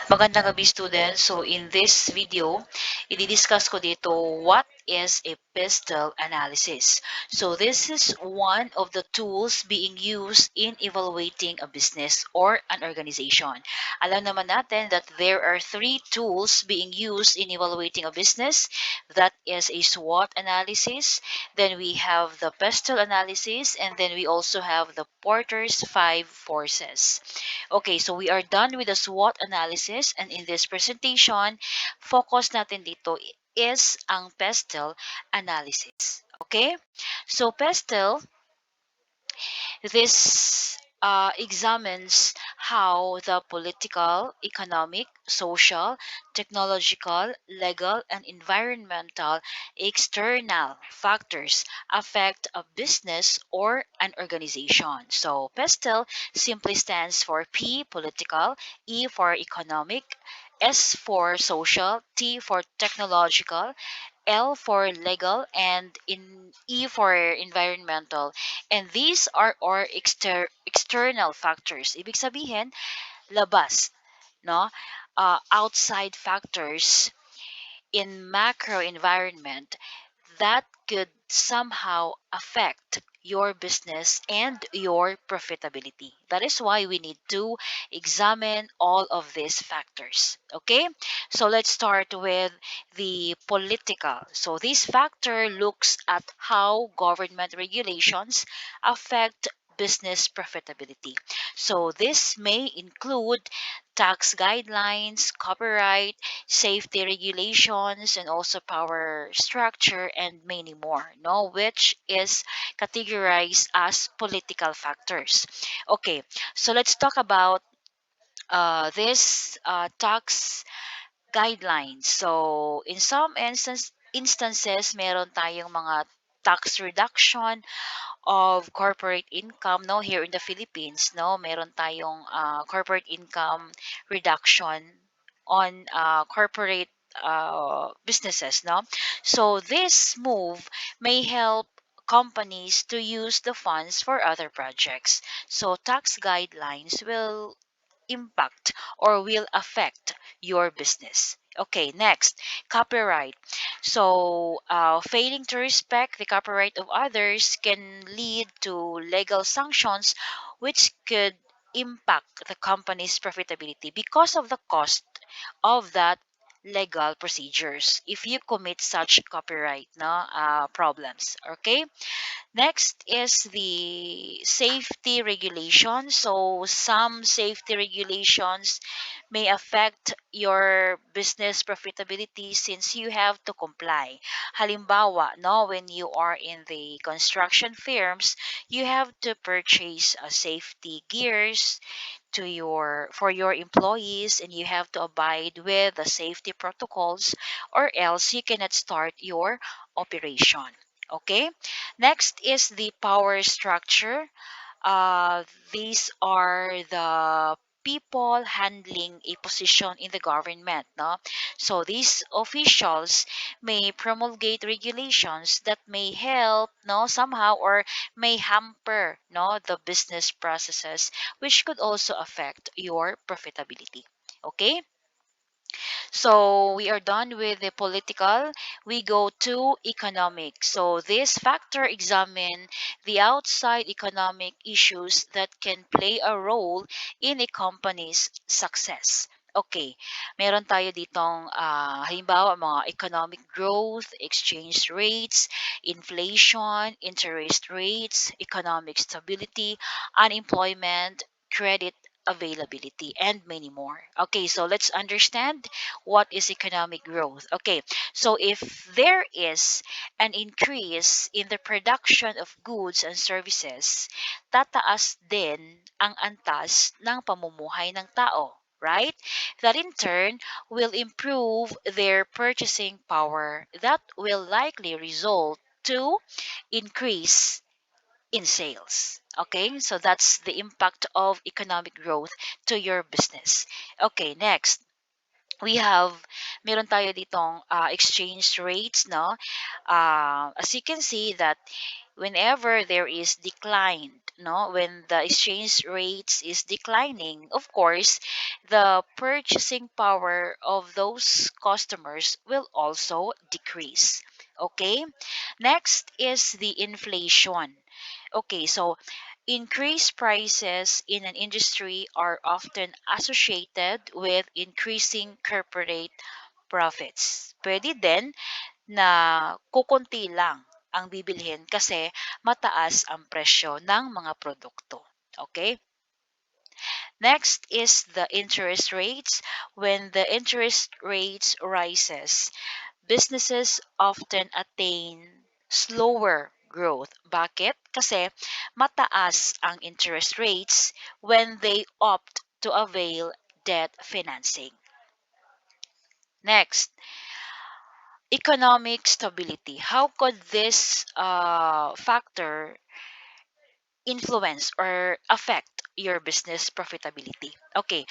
Magandang gabi, students. So, in this video, i-discuss ko dito what is a PESTLE analysis. So, this is one of the tools being used in evaluating a business or an organization. Alam naman natin that there are three tools being used in evaluating a business. That is a SWOT analysis, then we have the PESTLE analysis, and then we also have the Porter's five forces. Okay, so we are done with the SWOT analysis, and in this presentation, focus natin dito is ang PESTLE analysis. Okay? So PESTLE, this examines how the political, economic, social, technological, legal, and environmental external factors affect a business or an organization. So, PESTLE simply stands for P, political, E for economic, S for social, T for technological, L for legal, and in E for environmental. And these are our external factors. Ibig sabihin, labas, no? Outside factors in macro environment that could somehow affect your business and your profitability. That is why we need to examine all of these factors. Okay, so let's start with the political. So, this factor looks at how government regulations affect business profitability. So, this may include tax guidelines, copyright, safety regulations, and also power structure, and many more, no, which is categorized as political factors. Okay, so let's talk about this tax guidelines. So in some instances, meron tayong mga tax reduction of corporate income, no, here in the Philippines, no, meron tayong corporate income reduction on corporate businesses, no. So this move may help companies to use the funds for other projects. So tax guidelines will impact or will affect your business. Okay, next, copyright. So, failing to respect the copyright of others can lead to legal sanctions, which could impact the company's profitability because of the cost of that legal procedures if you commit such copyright problems. Okay, next is the safety regulations. So some safety regulations may affect your business profitability since you have to comply. Halimbawa, no, when you are in the construction firms, you have to purchase safety gears to your for your employees, and you have to abide with the safety protocols, or else you cannot start your operation. Okay, next is the power structure. These are the people handling a position in the government, no. So these officials may promulgate regulations that may help, no, somehow, or may hamper, no, the business processes, which could also affect your profitability. Okay, so we are done with the political. We go to economic. So this factor examine the outside economic issues that can play a role in a company's success. Okay, meron tayo ditong halimbawa mga economic growth, exchange rates, inflation, interest rates, economic stability, unemployment, credit availability, and many more. Okay, so let's understand what is economic growth. Okay, so if there is an increase in the production of goods and services, tataas din ang antas ng pamumuhay ng tao, right? That in turn will improve their purchasing power. That will likely result to increase in sales. Okay, so that's the impact of economic growth to your business. Okay, next we have meron tayo ditong exchange rates, no. As you can see that whenever there is declined no, when the exchange rates is declining, of course, the purchasing power of those customers will also decrease. Okay, next is the inflation. Okay, so increased prices in an industry are often associated with increasing corporate profits. Pwede din na kukunti lang ang bibilhin kasi mataas ang presyo ng mga produkto. Okay? Next is the interest rates. When the interest rates rises, businesses often attain slower growth. Bakit? Kasi mataas ang interest rates when they opt to avail debt financing. Next, economic stability. How could this factor influence or affect your business profitability? Okay,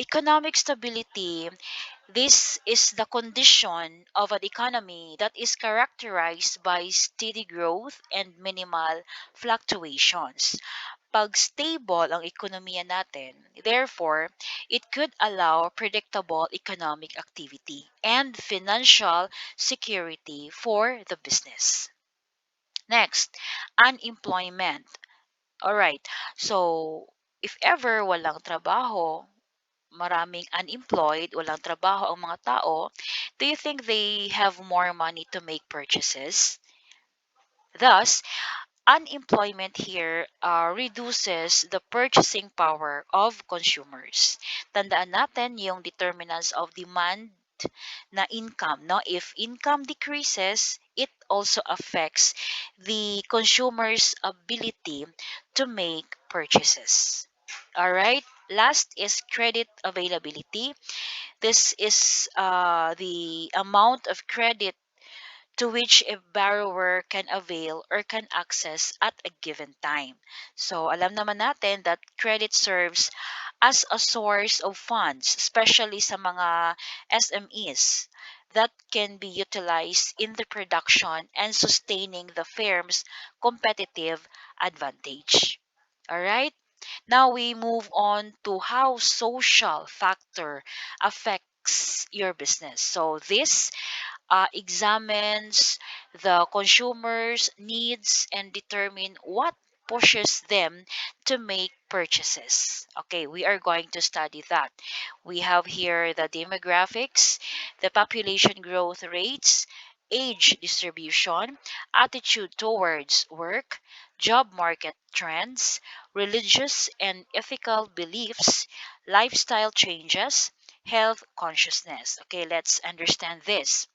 economic stability, this is the condition of an economy that is characterized by steady growth and minimal fluctuations. Pag stable ang ekonomiya natin, therefore, it could allow predictable economic activity and financial security for the business. Next, unemployment. All right. So, if ever walang trabaho, maraming unemployed, walang trabaho ang mga tao, do you think they have more money to make purchases? Thus, unemployment here reduces the purchasing power of consumers. Tandaan natin yung determinants of demand na income. No? If income decreases, it also affects the consumer's ability to make purchases. All right. Last is credit availability. This is the amount of credit to which a borrower can avail or can access at a given time. So, alam naman natin that credit serves as a source of funds, especially sa mga SMEs that can be utilized in the production and sustaining the firm's competitive advantage. All right? Now we move on to how social factor affects your business. So this examines the consumer's needs and determine what pushes them to make purchases. Okay, we are going to study that. We have here the demographics, the population growth rates, age distribution, attitude towards work, job market trends, religious and ethical beliefs, lifestyle changes, health consciousness. Okay, let's understand this.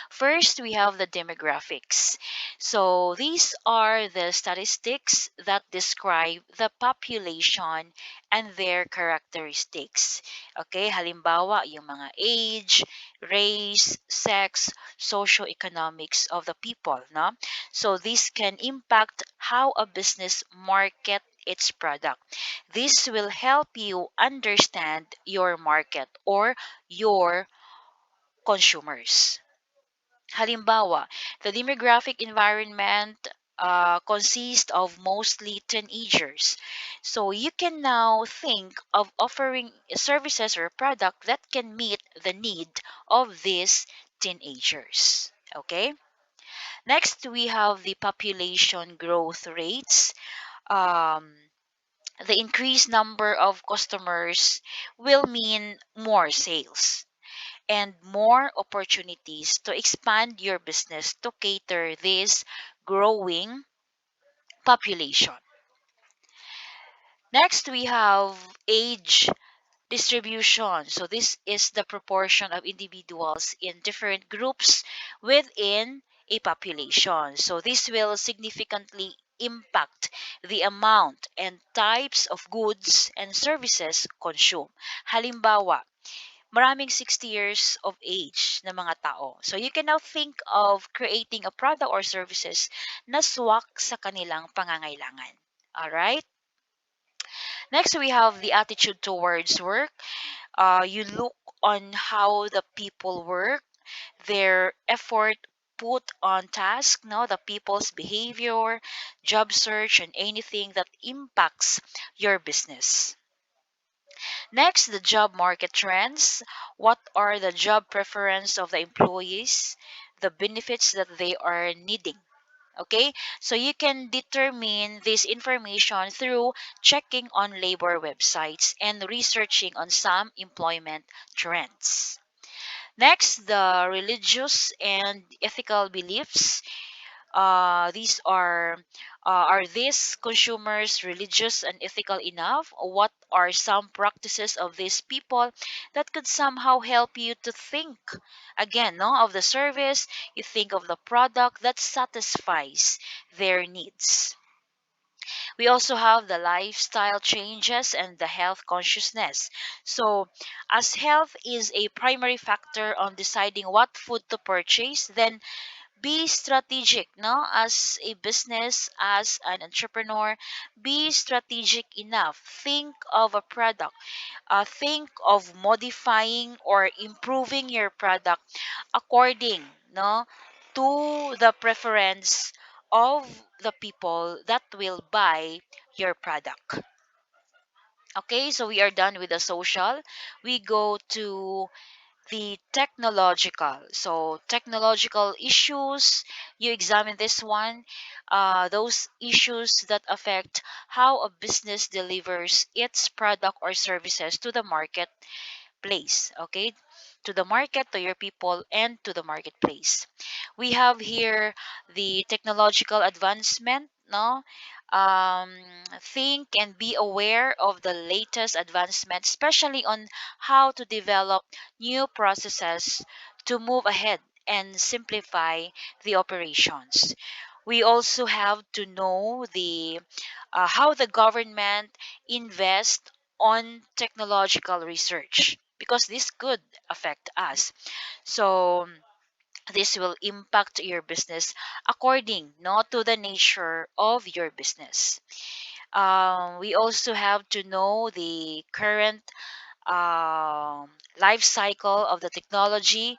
First, we have the demographics. So, these are the statistics that describe the population and their characteristics. Okay, halimbawa, yung mga age, race, sex, socio-economics of the people, no? So, this can impact how a business market its product. This will help you understand your market or your consumers. Halimbawa, the demographic environment consists of mostly teenagers. So you can now think of offering services or product that can meet the need of these teenagers. Okay? Next, we have the population growth rates. Um, the increased number of customers will mean more sales and more opportunities to expand your business to cater this growing population. Next, we have age distribution. So this is the proportion of individuals in different groups within a population. So this will significantly impact the amount and types of goods and services consumed. Halimbawa, maraming 60 years of age na mga tao. So you can now think of creating a product or services na swak sa kanilang pangangailangan. Alright? Next, we have the attitude towards work. You look on how the people work, their effort put on task, no, the people's behavior, job search, and anything that impacts your business. Next, the job market trends. What are the job preference of the employees, the benefits that they are needing? Okay, so you can determine this information through checking on labor websites and researching on some employment trends. Next, the religious and ethical beliefs. These are these consumers religious and ethical enough? What are some practices of these people that could somehow help you to think again, no, of the service? You think of the product that satisfies their needs. We also have the lifestyle changes and the health consciousness. So, as health is a primary factor on deciding what food to purchase, then be strategic, no, as a business, as an entrepreneur. Be strategic enough, think of a product, think of modifying or improving your product according, no, to the preference of the people that will buy your product. Okay, so we are done with the social. We go to the technological. So, technological issues, you examine this one, those issues that affect how a business delivers its product or services to the marketplace. Okay, to the market, to your people, and to the marketplace. We have here the technological advancement, no? um, think and be aware of the latest advancements, especially on how to develop new processes to move ahead and simplify the operations. We also have to know the how the government invest on technological research, because this could affect us. So this will impact your business according, not to the nature of your business. We also have to know the current life cycle of the technology,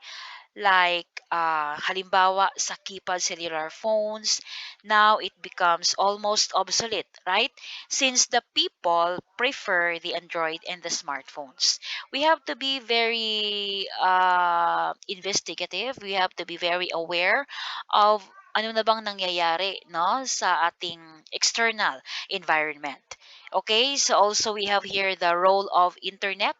like halimbawa sa keypad cellular phones, now it becomes almost obsolete, right? Since the people prefer the Android and the smartphones. We have to be very investigative. We have to be very aware of ano na bang nangyayari, no, sa ating external environment. Okay, so also we have here the role of internet.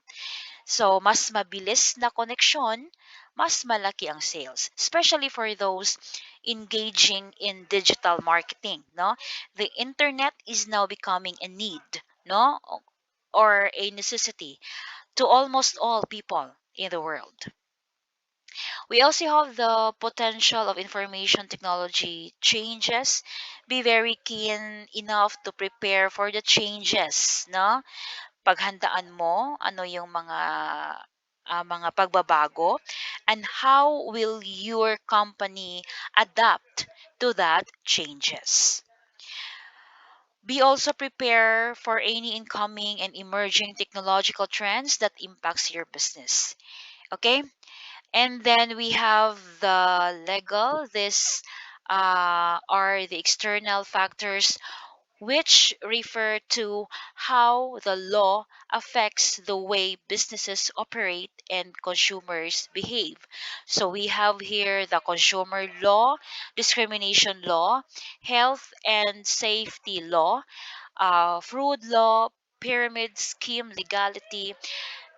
So, mas mabilis na koneksyon, mas malaki ang sales, especially for those engaging in digital marketing, no? The internet is now becoming a need, no? Or a necessity to almost all people in the world. We also have the potential of information technology changes. Be very keen enough to prepare for the changes, no? Paghandaan mo ano yung mga pagbabago, and how will your company adapt to that changes. Be also prepare for any incoming and emerging technological trends that impacts your business. Okay, and then we have the legal. This are the external factors which refer to how the law affects the way businesses operate and consumers behave. So we have here the consumer law, discrimination law, health and safety law, fraud law, pyramid scheme legality,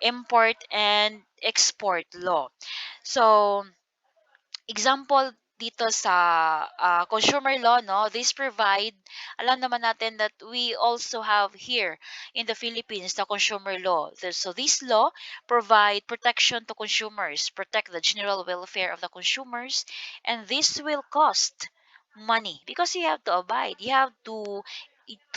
import and export law. So, example dito sa consumer law, no, this provide, alam naman natin that we also have here in the Philippines the consumer law. So this law provide protection to consumers, protect the general welfare of the consumers, and this will cost money because you have to abide, you have to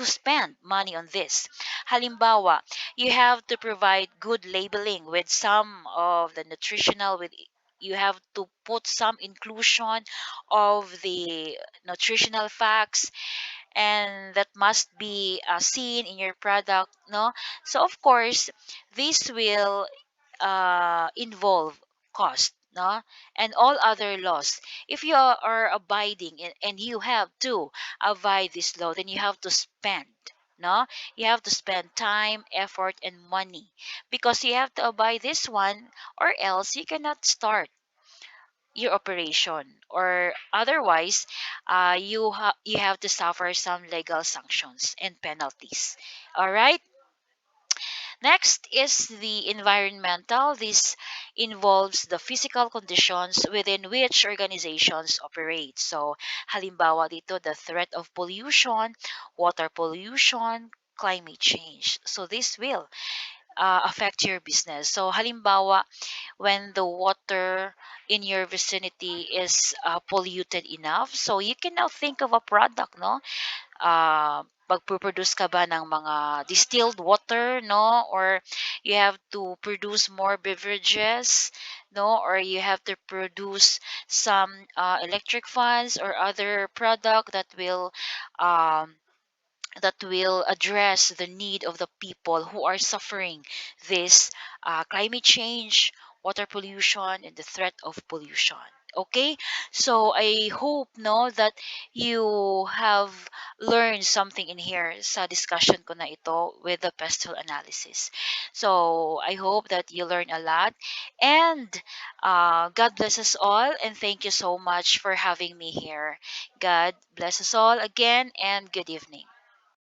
spend money on this. Halimbawa, you have to provide good labeling with some of the nutritional, with you have to put some inclusion of the nutritional facts, and that must be seen in your product, no? So of course this will involve cost. no, and all other laws. If you are abiding and you have to abide this law, then you have to spend, no, you have to spend time, effort, and money, because you have to abide this one, or else you cannot start your operation, or otherwise you have to suffer some legal sanctions and penalties. All right. Next is the environmental. This involves the physical conditions within which organizations operate. So, halimbawa dito, the threat of pollution, water pollution, climate change. So, this will affect your business. So, halimbawa, when the water in your vicinity is polluted enough, so you can now think of a product, no? Magpo-produce ka ba ng mga distilled water, no, or you have to produce more beverages, no, or you have to produce some electric fans or other product um, that will address the need of the people who are suffering this climate change, water pollution, and the threat of pollution. Okay, so I hope, no, that you have learned something in here sa discussion ko na ito with the pestle analysis. So I hope that you learn a lot, and God bless us all, and thank you so much for having me here. God bless us all again, and good evening.